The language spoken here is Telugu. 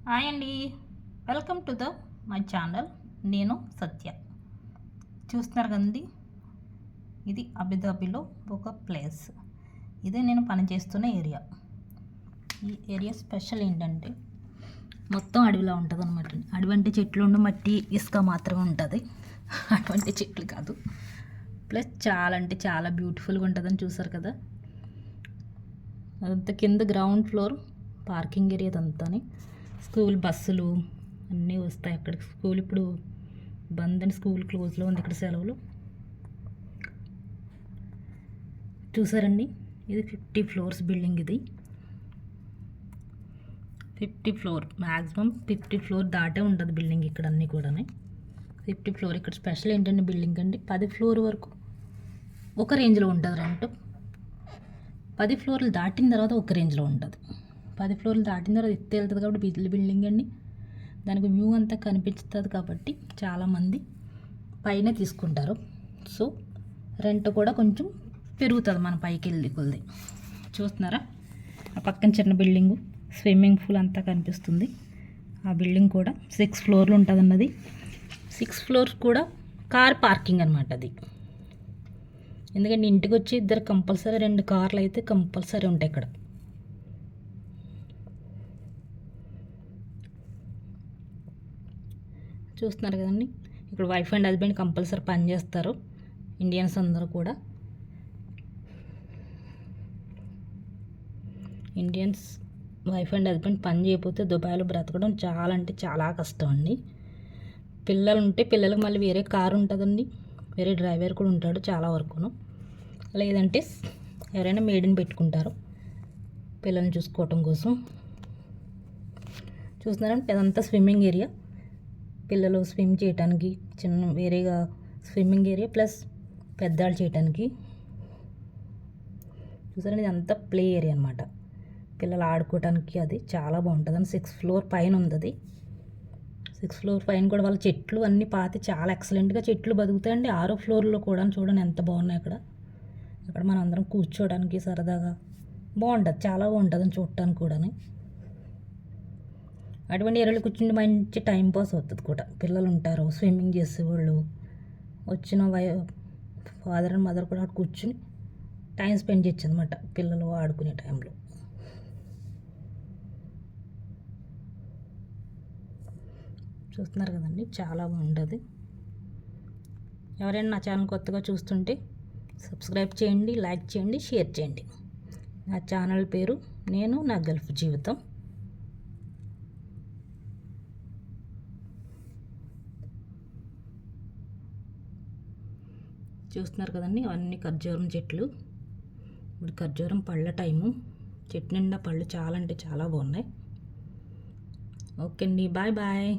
హాయ్ అండి, వెల్కమ్ టు మై ఛానల్. నేను సత్య. చూస్తున్నారు కదండి, ఇది అబుదాబిలో ఒక ప్లేస్. ఇదే నేను పనిచేస్తున్న ఏరియా. ఈ ఏరియా స్పెషల్ ఏంటంటే మొత్తం అడవిలా ఉంటుంది అనమాట. అడవి అంటే చెట్లు ఉండి మట్టి ఇసుక మాత్రమే ఉంటుంది, అటువంటి చెట్లు కాదు. ప్లస్ చాలా అంటే చాలా బ్యూటిఫుల్గా ఉంటుందని చూసారు కదా. అదంతా కింద గ్రౌండ్ ఫ్లోర్ పార్కింగ్ ఏరియా అదంతాని. స్కూల్ బస్సులు అన్నీ వస్తాయి అక్కడికి. స్కూల్ ఇప్పుడు బంద్ అని, స్కూల్ క్లోజ్లో ఉంది, ఇక్కడ సెలవులు. చూసారండి, ఇది 50 ఫ్లోర్స్ బిల్డింగ్. ఇది 50 ఫ్లోర్, మ్యాక్సిమం 50 ఫ్లోర్ దాటే ఉంటుంది బిల్డింగ్ ఇక్కడ అన్నీ కూడా. 50 ఫ్లోర్. ఇక్కడ స్పెషల్ ఏంటంటే బిల్డింగ్ అండి 10 ఫ్లోర్ వరకు ఒక రేంజ్లో ఉంటుంది రెంట్. 10 ఫ్లోర్లు దాటిన తర్వాత ఒక రేంజ్లో ఉంటుంది. 10 ఫ్లోర్లు దాటిన తర్వాత ఎత్తి వెళ్తుంది కాబట్టి బిల్డింగ్ అండి. దానికి వ్యూ అంతా కనిపిస్తుంది కాబట్టి చాలామంది పైన తీసుకుంటారు. సో రెంట్ కూడా కొంచెం పెరుగుతుంది మన పైకి వెళ్ళి కొద్ది. చూస్తున్నారా, ఆ పక్కన చిన్న బిల్డింగు, స్విమ్మింగ్ పూల్ అంతా కనిపిస్తుంది. ఆ బిల్డింగ్ కూడా 6 ఫ్లోర్లు ఉంటుంది అన్నది. 6 ఫ్లోర్స్ కూడా కార్ పార్కింగ్ అనమాట అది. ఎందుకంటే ఇంటికి వచ్చి ఇద్దరు కంపల్సరీ 2 కార్లు అయితే కంపల్సరీ ఉంటాయి ఇక్కడ. చూస్తున్నారు కదండి, ఇక్కడ వైఫ్ అండ్ హస్బెండ్ కంపల్సరీ పని చేస్తారు. ఇండియన్స్ అందరూ కూడా. ఇండియన్స్ వైఫ్ అండ్ హస్బెండ్ పని చేయకపోతే దుబాయ్లో బ్రతకడం చాలా అంటే చాలా కష్టం అండి. పిల్లలు ఉంటే పిల్లలకు మళ్ళీ వేరే కారు ఉంటుందండి, వేరే డ్రైవర్ కూడా ఉంటాడు చాలా వరకును. లేదంటే ఎవరైనా మేడ్ని పెట్టుకుంటారు పిల్లల్ని చూసుకోవటం కోసం. చూస్తున్నారంటే అదంతా స్విమ్మింగ్ ఏరియా. పిల్లలు స్విమ్ చేయడానికి చిన్న వేరేగా స్విమ్మింగ్ ఏరియా, ప్లస్ పెద్దవాళ్ళు చేయడానికి. చూసారండి, ఇది అంతా ప్లే ఏరియా అనమాట, పిల్లలు ఆడుకోవడానికి. అది చాలా బాగుంటుంది అని 6 ఫ్లోర్ పైన ఉంది అది. 6 ఫ్లోర్ పైన కూడా వాళ్ళ చెట్లు అన్నీ పాతి చాలా ఎక్సలెంట్గా చెట్లు బతుకుతాయండి. 6వ ఫ్లోర్లో కూడా చూడండి ఎంత బాగున్నాయి అక్కడ. అక్కడ మనం అందరం కూర్చోవడానికి సరదాగా బాగుంటుంది, చాలా బాగుంటుందని చూడటానికి కూడా. అటువంటి ఏరియాలో కూర్చుంటే మంచి టైం పాస్ అవుతుంది కూడా. పిల్లలు ఉంటారు స్విమ్మింగ్ చేసేవాళ్ళు, వచ్చిన ఫాదర్ అండ్ మదర్ కూడా అక్కడ కూర్చుని టైం స్పెండ్ చేయొచ్చు అనమాట పిల్లలు ఆడుకునే టైంలో. చూస్తున్నారు కదండి, చాలా బాగుంటుంది. ఎవరైనా నా ఛానల్ కొత్తగా చూస్తుంటే సబ్స్క్రైబ్ చేయండి, లైక్ చేయండి, షేర్ చేయండి. నా ఛానల్ పేరు నేను నా గల్ఫ్ జీవితం. చూస్తున్నారు కదండి, అవన్నీ ఖర్జూరం చెట్లు. ఇప్పుడు ఖర్జూరం పళ్ళ టైము. చెట్టు నిండా పళ్ళు చాలా అంటే చాలా బాగున్నాయి. ఓకే అండి, బాయ్ బాయ్.